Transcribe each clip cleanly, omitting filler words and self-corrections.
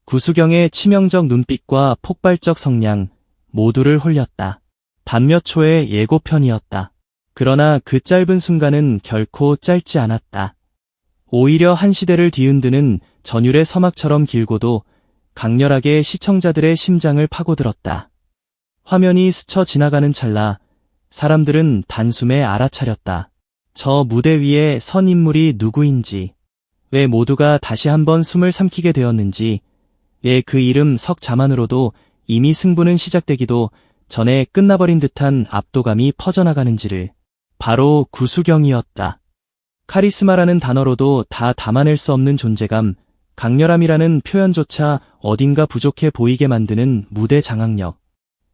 구수경의 치명적 눈빛과 폭발적 성량, 모두를 홀렸다. 단 몇 초의 예고편이었다. 그러나 그 짧은 순간은 결코 짧지 않았다. 오히려 한 시대를 뒤흔드는 전율의 서막처럼 길고도 강렬하게 시청자들의 심장을 파고들었다. 화면이 스쳐 지나가는 찰나 사람들은 단숨에 알아차렸다. 저 무대 위에 선 인물이 누구인지, 왜 모두가 다시 한번 숨을 삼키게 되었는지, 왜 그 이름 석 자만으로도 이미 승부는 시작되기도 전에 끝나버린 듯한 압도감이 퍼져나가는지를. 바로 구수경이었다. 카리스마라는 단어로도 다 담아낼 수 없는 존재감, 강렬함이라는 표현조차 어딘가 부족해 보이게 만드는 무대 장악력.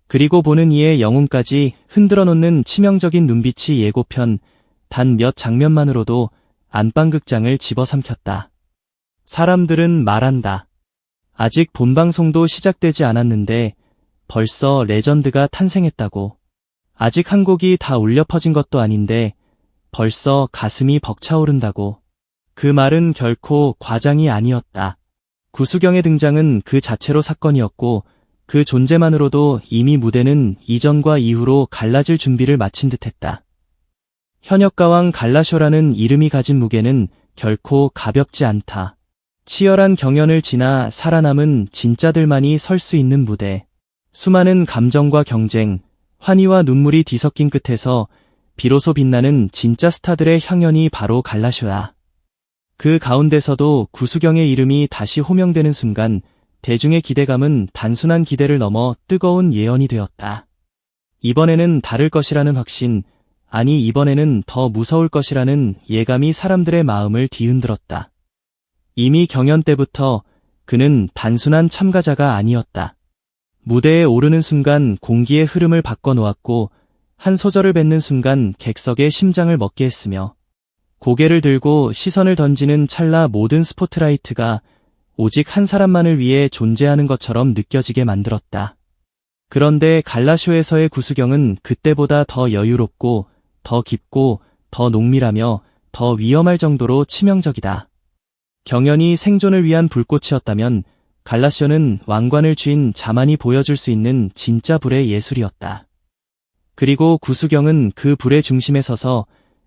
그리고 보는 이의 영혼까지 흔들어 놓는 치명적인 눈빛이 예고편 단 몇 장면만으로도 안방극장을 집어삼켰다. 사람들은 말한다. 아직 본방송도 시작되지 않았는데 벌써 레전드가 탄생했다고. 아직 한 곡이 다 울려 퍼진 것도 아닌데 벌써 가슴이 벅차오른다고. 그 말은 결코 과장이 아니었다. 구수경의 등장은 그 자체로 사건이었고 그 존재만으로도 이미 무대는 이전과 이후로 갈라질 준비를 마친 듯했다. 현역가왕 갈라쇼라는 이름이 가진 무게는 결코 가볍지 않다. 치열한 경연을 지나 살아남은 진짜들만이 설 수 있는 무대. 수많은 감정과 경쟁, 환희와 눈물이 뒤섞인 끝에서 비로소 빛나는 진짜 스타들의 향연이 바로 갈라쇼다. 그 가운데서도 구수경의 이름이 다시 호명되는 순간 대중의 기대감은 단순한 기대를 넘어 뜨거운 예언이 되었다. 이번에는 다를 것이라는 확신, 아니 이번에는 더 무서울 것이라는 예감이 사람들의 마음을 뒤흔들었다. 이미 경연 때부터 그는 단순한 참가자가 아니었다. 무대에 오르는 순간 공기의 흐름을 바꿔놓았고 한 소절을 뱉는 순간 객석의 심장을 먹게 했으며 고개를 들고 시선을 던지는 찰나 모든 스포트라이트가 오직 한 사람만을 위해 존재하는 것처럼 느껴지게 만들었다. 그런데 갈라쇼에서의 구수경은 그때보다 더 여유롭고 더 깊고 더 농밀하며 더 위험할 정도로 치명적이다. 경연이 생존을 위한 불꽃이었다면 갈라쇼는 왕관을 쥔 자만이 보여줄 수 있는 진짜 불의 예술이었다. 그리고 구수경은 그 불의 중심에 서서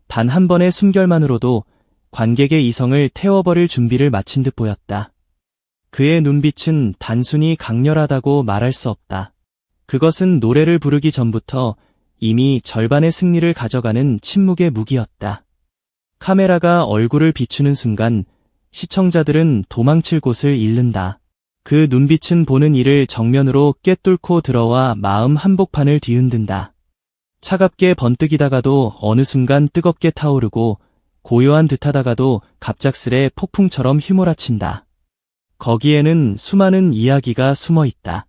단 한 번의 숨결만으로도 관객의 이성을 태워버릴 준비를 마친 듯 보였다. 그의 눈빛은 단순히 강렬하다고 말할 수 없다. 그것은 노래를 부르기 전부터 이미 절반의 승리를 가져가는 침묵의 무기였다. 카메라가 얼굴을 비추는 순간 시청자들은 도망칠 곳을 잃는다. 그 눈빛은 보는 이를 정면으로 꿰뚫고 들어와 마음 한복판을 뒤흔든다. 차갑게 번뜩이다가도 어느 순간 뜨겁게 타오르고 고요한 듯하다가도 갑작스레 폭풍처럼 휘몰아친다. 거기에는 수많은 이야기가 숨어 있다.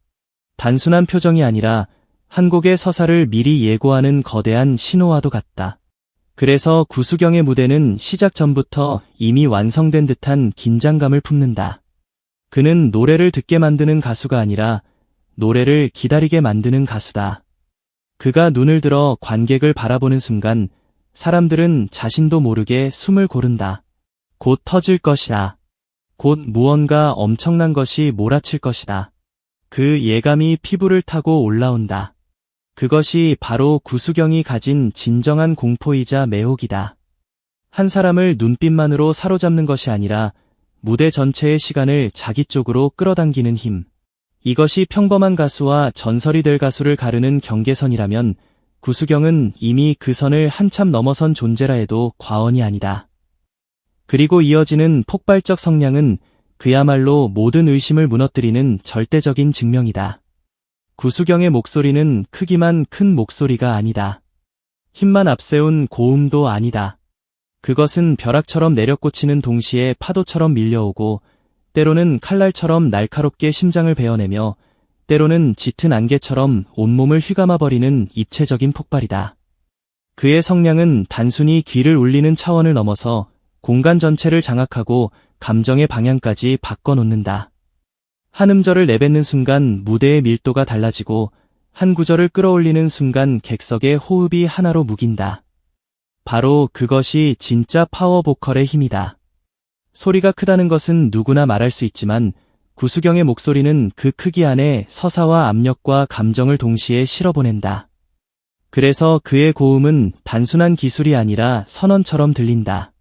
단순한 표정이 아니라 한 곡의 서사를 미리 예고하는 거대한 신호와도 같다. 그래서 구수경의 무대는 시작 전부터 이미 완성된 듯한 긴장감을 품는다. 그는 노래를 듣게 만드는 가수가 아니라 노래를 기다리게 만드는 가수다. 그가 눈을 들어 관객을 바라보는 순간 사람들은 자신도 모르게 숨을 고른다. 곧 터질 것이다. 곧 무언가 엄청난 것이 몰아칠 것이다. 그 예감이 피부를 타고 올라온다. 그것이 바로 구수경이 가진 진정한 공포이자 매혹이다. 한 사람을 눈빛만으로 사로잡는 것이 아니라 무대 전체의 시간을 자기 쪽으로 끌어당기는 힘. 이것이 평범한 가수와 전설이 될 가수를 가르는 경계선이라면 구수경은 이미 그 선을 한참 넘어선 존재라 해도 과언이 아니다. 그리고 이어지는 폭발적 성량은 그야말로 모든 의심을 무너뜨리는 절대적인 증명이다. 구수경의 목소리는 크기만 큰 목소리가 아니다. 힘만 앞세운 고음도 아니다. 그것은 벼락처럼 내려꽂히는 동시에 파도처럼 밀려오고 때로는 칼날처럼 날카롭게 심장을 베어내며 때로는 짙은 안개처럼 온몸을 휘감아버리는 입체적인 폭발이다. 그의 성량은 단순히 귀를 울리는 차원을 넘어서 공간 전체를 장악하고 감정의 방향까지 바꿔놓는다. 한 음절을 내뱉는 순간 무대의 밀도가 달라지고 한 구절을 끌어올리는 순간 객석의 호흡이 하나로 묵인다. 바로 그것이 진짜 파워 보컬의 힘이다. 소리가 크다는 것은 누구나 말할 수 있지만 구수경의 목소리는 그 크기 안에 서사와 압력과 감정을 동시에 실어보낸다. 그래서 그의 고음은 단순한 기술이 아니라 선언처럼 들린다.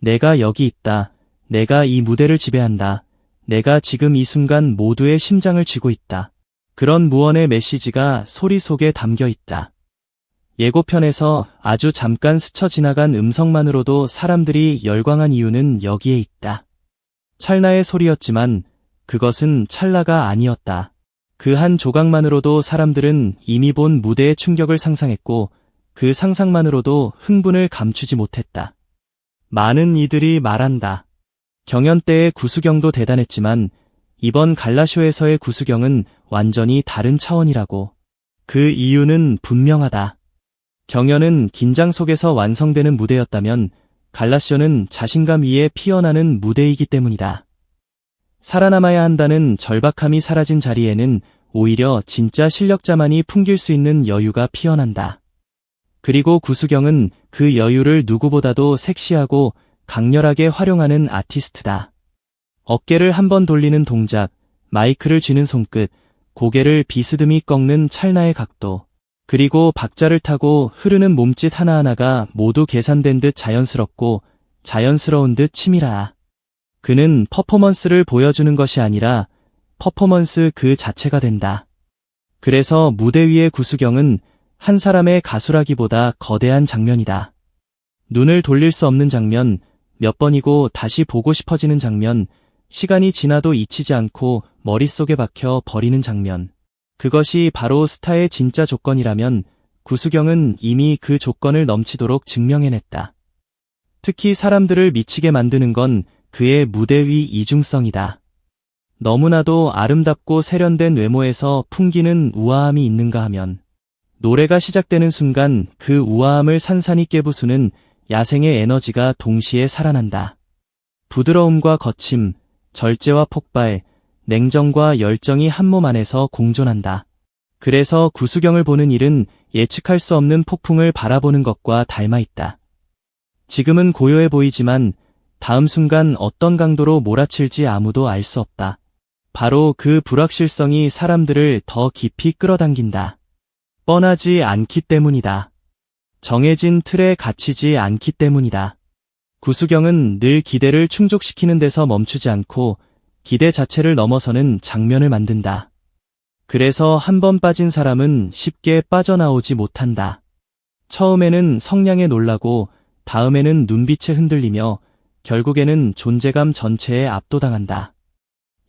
내가 여기 있다. 내가 이 무대를 지배한다. 내가 지금 이 순간 모두의 심장을 쥐고 있다. 그런 무언의 메시지가 소리 속에 담겨 있다. 예고편에서 아주 잠깐 스쳐 지나간 음성만으로도 사람들이 열광한 이유는 여기에 있다. 찰나의 소리였지만 그것은 찰나가 아니었다. 그 한 조각만으로도 사람들은 이미 본 무대의 충격을 상상했고 그 상상만으로도 흥분을 감추지 못했다. 많은 이들이 말한다. 경연 때의 구수경도 대단했지만 이번 갈라쇼에서의 구수경은 완전히 다른 차원이라고. 그 이유는 분명하다. 경연은 긴장 속에서 완성되는 무대였다면 갈라쇼는 자신감 위에 피어나는 무대이기 때문이다. 살아남아야 한다는 절박함이 사라진 자리에는 오히려 진짜 실력자만이 풍길 수 있는 여유가 피어난다. 그리고 구수경은 그 여유를 누구보다도 섹시하고 강렬하게 활용하는 아티스트다. 어깨를 한번 돌리는 동작, 마이크를 쥐는 손끝, 고개를 비스듬히 꺾는 찰나의 각도, 그리고 박자를 타고 흐르는 몸짓 하나하나가 모두 계산된 듯 자연스럽고 자연스러운 듯 치밀하. 그는 퍼포먼스를 보여주는 것이 아니라 퍼포먼스 그 자체가 된다. 그래서 무대 위의 구수경은 한 사람의 가수라기보다 거대한 장면이다. 눈을 돌릴 수 없는 장면, 몇 번이고 다시 보고 싶어지는 장면, 시간이 지나도 잊히지 않고 머릿속에 박혀 버리는 장면. 그것이 바로 스타의 진짜 조건이라면 구수경은 이미 그 조건을 넘치도록 증명해냈다. 특히 사람들을 미치게 만드는 건 그의 무대 위 이중성이다. 너무나도 아름답고 세련된 외모에서 풍기는 우아함이 있는가 하면 노래가 시작되는 순간 그 우아함을 산산이 깨부수는 야생의 에너지가 동시에 살아난다. 부드러움과 거침, 절제와 폭발, 냉정과 열정이 한 몸 안에서 공존한다. 그래서 구수경을 보는 일은 예측할 수 없는 폭풍을 바라보는 것과 닮아있다. 지금은 고요해 보이지만 다음 순간 어떤 강도로 몰아칠지 아무도 알 수 없다. 바로 그 불확실성이 사람들을 더 깊이 끌어당긴다. 뻔하지 않기 때문이다. 정해진 틀에 갇히지 않기 때문이다. 구수경은 늘 기대를 충족시키는 데서 멈추지 않고 기대 자체를 넘어서는 장면을 만든다. 그래서 한 번 빠진 사람은 쉽게 빠져나오지 못한다. 처음에는 성량에 놀라고 다음에는 눈빛에 흔들리며 결국에는 존재감 전체에 압도당한다.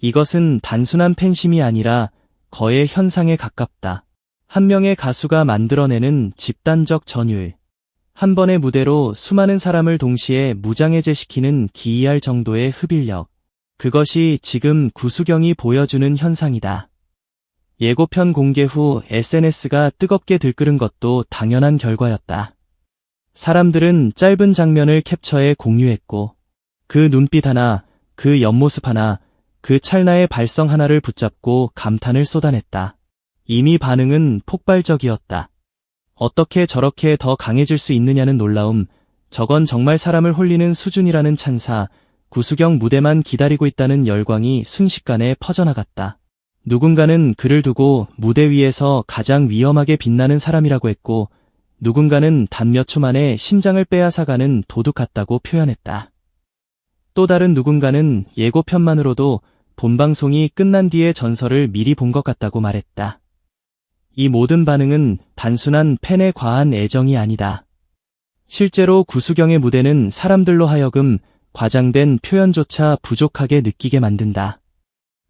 이것은 단순한 팬심이 아니라 거의 현상에 가깝다. 한 명의 가수가 만들어내는 집단적 전율. 한 번의 무대로 수많은 사람을 동시에 무장해제시키는 기이할 정도의 흡입력. 그것이 지금 구수경이 보여주는 현상이다. 예고편 공개 후 SNS가 뜨겁게 들끓은 것도 당연한 결과였다. 사람들은 짧은 장면을 캡처해 공유했고 그 눈빛 하나, 그 옆모습 하나, 그 찰나의 발성 하나를 붙잡고 감탄을 쏟아냈다. 이미 반응은 폭발적이었다. 어떻게 저렇게 더 강해질 수 있느냐는 놀라움, 저건 정말 사람을 홀리는 수준이라는 찬사, 구수경 무대만 기다리고 있다는 열광이 순식간에 퍼져나갔다. 누군가는 그를 두고 무대 위에서 가장 위험하게 빛나는 사람이라고 했고, 누군가는 단 몇 초 만에 심장을 빼앗아가는 도둑 같다고 표현했다. 또 다른 누군가는 예고편만으로도 본방송이 끝난 뒤의 전설을 미리 본 것 같다고 말했다. 이 모든 반응은 단순한 팬의 과한 애정이 아니다. 실제로 구수경의 무대는 사람들로 하여금 과장된 표현조차 부족하게 느끼게 만든다.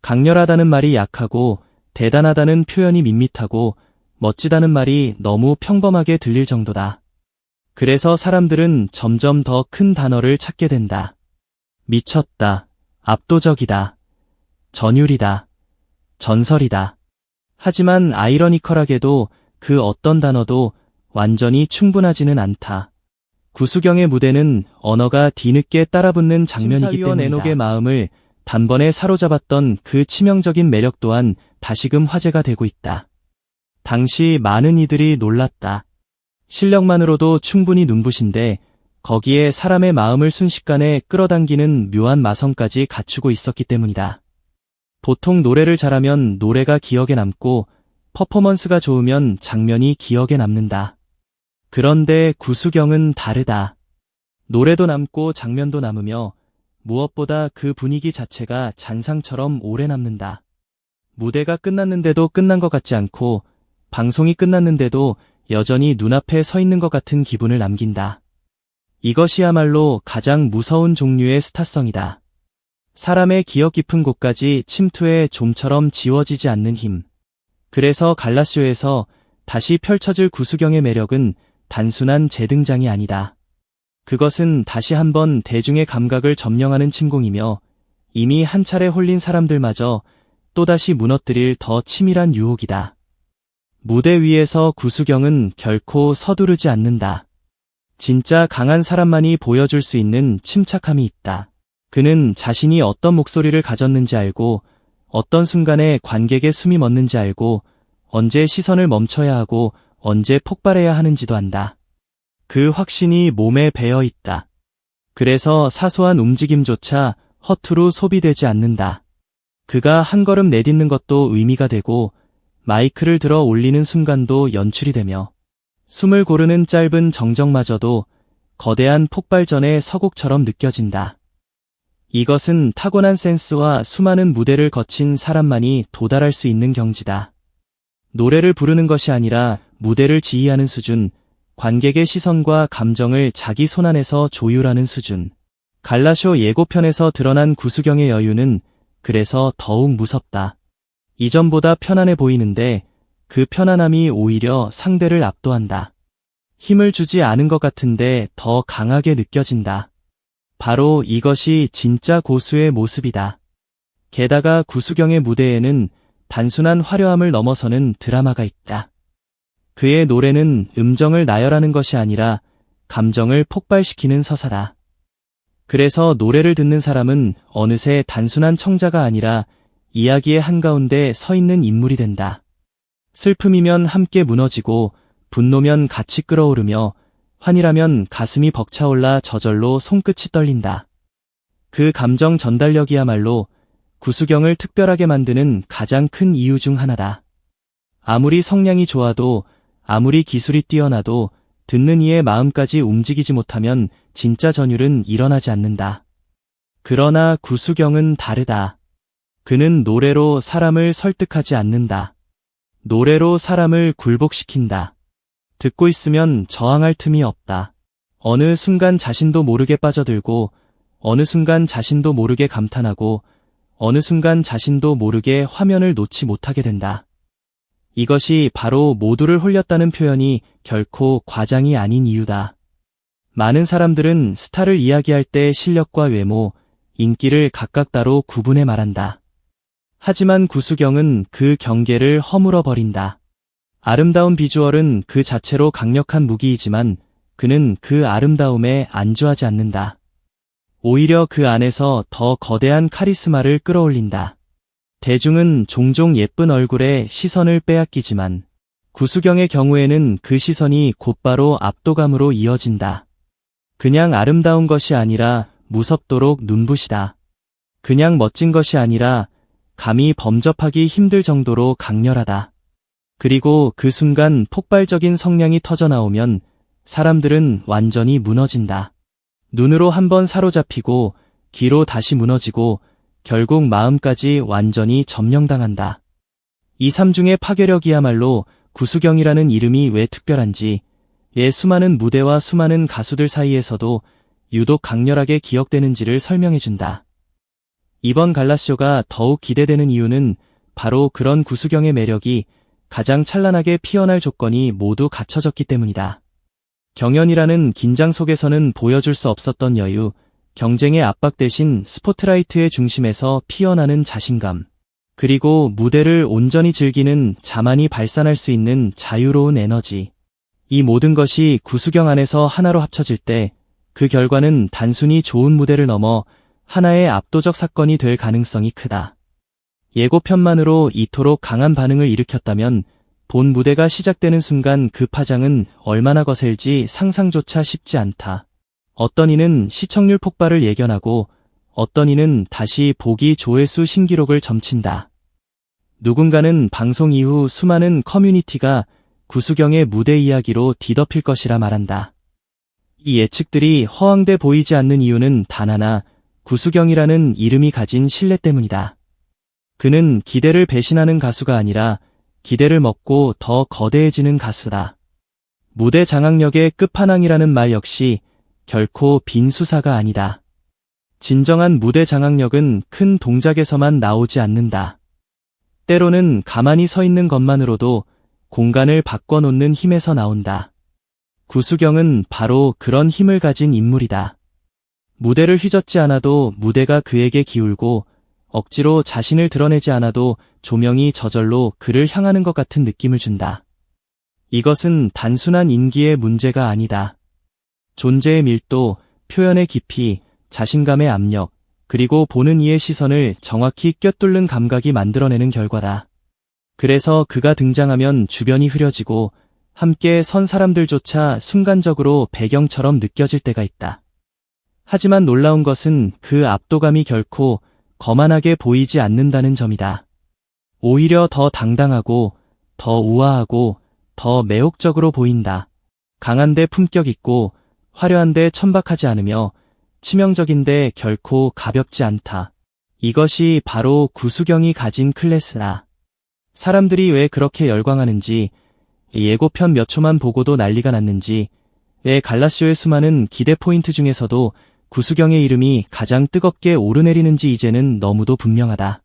강렬하다는 말이 약하고 대단하다는 표현이 밋밋하고 멋지다는 말이 너무 평범하게 들릴 정도다. 그래서 사람들은 점점 더 큰 단어를 찾게 된다. 미쳤다. 압도적이다. 전율이다. 전설이다. 하지만 아이러니컬하게도 그 어떤 단어도 완전히 충분하지는 않다. 구수경의 무대는 언어가 뒤늦게 따라붙는 장면이기 때문이다. 에녹의 마음을 단번에 사로잡았던 그 치명적인 매력 또한 다시금 화제가 되고 있다. 당시 많은 이들이 놀랐다. 실력만으로도 충분히 눈부신데 거기에 사람의 마음을 순식간에 끌어당기는 묘한 마성까지 갖추고 있었기 때문이다. 보통 노래를 잘하면 노래가 기억에 남고 퍼포먼스가 좋으면 장면이 기억에 남는다. 그런데 구수경은 다르다. 노래도 남고 장면도 남으며 무엇보다 그 분위기 자체가 잔상처럼 오래 남는다. 무대가 끝났는데도 끝난 것 같지 않고 방송이 끝났는데도 여전히 눈앞에 서 있는 것 같은 기분을 남긴다. 이것이야말로 가장 무서운 종류의 스타성이다. 사람의 기억 깊은 곳까지 침투해 좀처럼 지워지지 않는 힘. 그래서 갈라쇼에서 다시 펼쳐질 구수경의 매력은 단순한 재등장이 아니다. 그것은 다시 한번 대중의 감각을 점령하는 침공이며 이미 한 차례 홀린 사람들마저 또다시 무너뜨릴 더 치밀한 유혹이다. 무대 위에서 구수경은 결코 서두르지 않는다. 진짜 강한 사람만이 보여줄 수 있는 침착함이 있다. 그는 자신이 어떤 목소리를 가졌는지 알고 어떤 순간에 관객의 숨이 멎는지 알고 언제 시선을 멈춰야 하고 언제 폭발해야 하는지도 안다. 그 확신이 몸에 배어 있다. 그래서 사소한 움직임조차 허투루 소비되지 않는다. 그가 한 걸음 내딛는 것도 의미가 되고 마이크를 들어 올리는 순간도 연출이 되며 숨을 고르는 짧은 정적마저도 거대한 폭발전의 서곡처럼 느껴진다. 이것은 타고난 센스와 수많은 무대를 거친 사람만이 도달할 수 있는 경지다. 노래를 부르는 것이 아니라 무대를 지휘하는 수준, 관객의 시선과 감정을 자기 손안에서 조율하는 수준. 갈라쇼 예고편에서 드러난 구수경의 여유는 그래서 더욱 무섭다. 이전보다 편안해 보이는데 그 편안함이 오히려 상대를 압도한다. 힘을 주지 않은 것 같은데 더 강하게 느껴진다. 바로 이것이 진짜 고수의 모습이다. 게다가 구수경의 무대에는 단순한 화려함을 넘어서는 드라마가 있다. 그의 노래는 음정을 나열하는 것이 아니라 감정을 폭발시키는 서사다. 그래서 노래를 듣는 사람은 어느새 단순한 청자가 아니라 이야기의 한가운데 서 있는 인물이 된다. 슬픔이면 함께 무너지고 분노면 같이 끓어오르며 환희라면 가슴이 벅차올라 저절로 손끝이 떨린다. 그 감정 전달력이야말로 구수경을 특별하게 만드는 가장 큰 이유 중 하나다. 아무리 성량이 좋아도 아무리 기술이 뛰어나도 듣는 이의 마음까지 움직이지 못하면 진짜 전율은 일어나지 않는다. 그러나 구수경은 다르다. 그는 노래로 사람을 설득하지 않는다. 노래로 사람을 굴복시킨다. 듣고 있으면 저항할 틈이 없다. 어느 순간 자신도 모르게 빠져들고 어느 순간 자신도 모르게 감탄하고 어느 순간 자신도 모르게 화면을 놓지 못하게 된다. 이것이 바로 모두를 홀렸다는 표현이 결코 과장이 아닌 이유다. 많은 사람들은 스타를 이야기할 때 실력과 외모, 인기를 각각 따로 구분해 말한다. 하지만 구수경은 그 경계를 허물어 버린다. 아름다운 비주얼은 그 자체로 강력한 무기이지만 그는 그 아름다움에 안주하지 않는다. 오히려 그 안에서 더 거대한 카리스마를 끌어올린다. 대중은 종종 예쁜 얼굴에 시선을 빼앗기지만 구수경의 경우에는 그 시선이 곧바로 압도감으로 이어진다. 그냥 아름다운 것이 아니라 무섭도록 눈부시다. 그냥 멋진 것이 아니라 감히 범접하기 힘들 정도로 강렬하다. 그리고 그 순간 폭발적인 성량이 터져나오면 사람들은 완전히 무너진다. 눈으로 한번 사로잡히고 귀로 다시 무너지고 결국 마음까지 완전히 점령당한다. 이 삼중의 파괴력이야말로 구수경이라는 이름이 왜 특별한지, 왜 수많은 무대와 수많은 가수들 사이에서도 유독 강렬하게 기억되는지를 설명해준다. 이번 갈라쇼가 더욱 기대되는 이유는 바로 그런 구수경의 매력이 가장 찬란하게 피어날 조건이 모두 갖춰졌기 때문이다. 경연이라는 긴장 속에서는 보여줄 수 없었던 여유, 경쟁의 압박 대신 스포트라이트의 중심에서 피어나는 자신감, 그리고 무대를 온전히 즐기는 자만이 발산할 수 있는 자유로운 에너지. 이 모든 것이 구수경 안에서 하나로 합쳐질 때 그 결과는 단순히 좋은 무대를 넘어 하나의 압도적 사건이 될 가능성이 크다. 예고편만으로 이토록 강한 반응을 일으켰다면 본 무대가 시작되는 순간 그 파장은 얼마나 거셀지 상상조차 쉽지 않다. 어떤 이는 시청률 폭발을 예견하고 어떤 이는 다시 보기 조회수 신기록을 점친다. 누군가는 방송 이후 수많은 커뮤니티가 구수경의 무대 이야기로 뒤덮일 것이라 말한다. 이 예측들이 허황돼 보이지 않는 이유는 단 하나, 구수경이라는 이름이 가진 신뢰 때문이다. 그는 기대를 배신하는 가수가 아니라 기대를 먹고 더 거대해지는 가수다. 무대 장악력의 끝판왕이라는 말 역시 결코 빈 수사가 아니다. 진정한 무대 장악력은 큰 동작에서만 나오지 않는다. 때로는 가만히 서 있는 것만으로도 공간을 바꿔놓는 힘에서 나온다. 구수경은 바로 그런 힘을 가진 인물이다. 무대를 휘젓지 않아도 무대가 그에게 기울고 억지로 자신을 드러내지 않아도 조명이 저절로 그를 향하는 것 같은 느낌을 준다. 이것은 단순한 인기의 문제가 아니다. 존재의 밀도, 표현의 깊이, 자신감의 압력, 그리고 보는 이의 시선을 정확히 꿰뚫는 감각이 만들어내는 결과다. 그래서 그가 등장하면 주변이 흐려지고 함께 선 사람들조차 순간적으로 배경처럼 느껴질 때가 있다. 하지만 놀라운 것은 그 압도감이 결코 거만하게 보이지 않는다는 점이다. 오히려 더 당당하고, 더 우아하고, 더 매혹적으로 보인다. 강한데 품격 있고, 화려한데 천박하지 않으며, 치명적인데 결코 가볍지 않다. 이것이 바로 구수경이 가진 클래스다. 사람들이 왜 그렇게 열광하는지, 예고편 몇 초만 보고도 난리가 났는지, 왜 갈라쇼의 수많은 기대 포인트 중에서도 구수경의 이름이 가장 뜨겁게 오르내리는지 이제는 너무도 분명하다.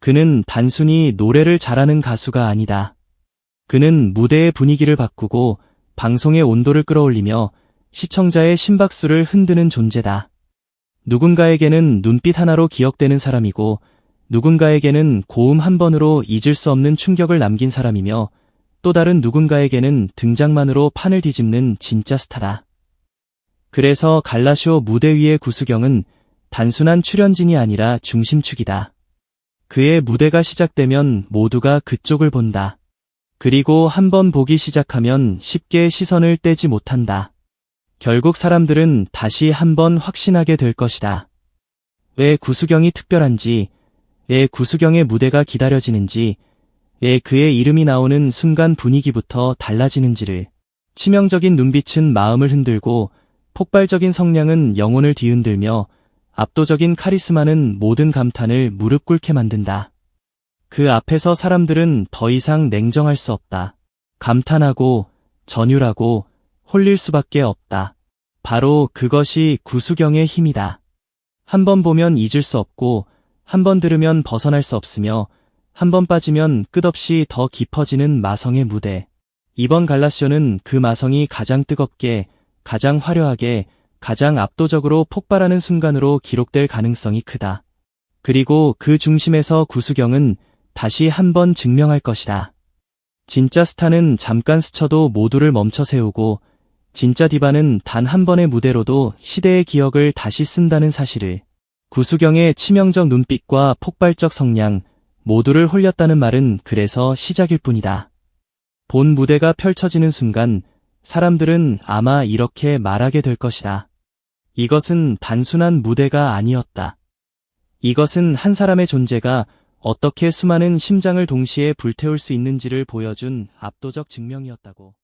그는 단순히 노래를 잘하는 가수가 아니다. 그는 무대의 분위기를 바꾸고 방송의 온도를 끌어올리며 시청자의 심박수를 흔드는 존재다. 누군가에게는 눈빛 하나로 기억되는 사람이고 누군가에게는 고음 한 번으로 잊을 수 없는 충격을 남긴 사람이며 또 다른 누군가에게는 등장만으로 판을 뒤집는 진짜 스타다. 그래서 갈라쇼 무대 위의 구수경은 단순한 출연진이 아니라 중심축이다. 그의 무대가 시작되면 모두가 그쪽을 본다. 그리고 한번 보기 시작하면 쉽게 시선을 떼지 못한다. 결국 사람들은 다시 한번 확신하게 될 것이다. 왜 구수경이 특별한지, 왜 구수경의 무대가 기다려지는지, 왜 그의 이름이 나오는 순간 분위기부터 달라지는지를. 치명적인 눈빛은 마음을 흔들고 폭발적인 성량은 영혼을 뒤흔들며 압도적인 카리스마는 모든 감탄을 무릎 꿇게 만든다. 그 앞에서 사람들은 더 이상 냉정할 수 없다. 감탄하고 전율하고 홀릴 수밖에 없다. 바로 그것이 구수경의 힘이다. 한 번 보면 잊을 수 없고 한 번 들으면 벗어날 수 없으며 한 번 빠지면 끝없이 더 깊어지는 마성의 무대. 이번 갈라쇼는 그 마성이 가장 뜨겁게, 가장 화려하게, 가장 압도적으로 폭발하는 순간으로 기록될 가능성이 크다. 그리고 그 중심에서 구수경은 다시 한번 증명할 것이다. 진짜 스타는 잠깐 스쳐도 모두를 멈춰 세우고 진짜 디바는 단 한 번의 무대로도 시대의 기억을 다시 쓴다는 사실을. 구수경의 치명적 눈빛과 폭발적 성량, 모두를 홀렸다는 말은 그래서 시작일 뿐이다. 본 무대가 펼쳐지는 순간 사람들은 아마 이렇게 말하게 될 것이다. 이것은 단순한 무대가 아니었다. 이것은 한 사람의 존재가 어떻게 수많은 심장을 동시에 불태울 수 있는지를 보여준 압도적 증명이었다고.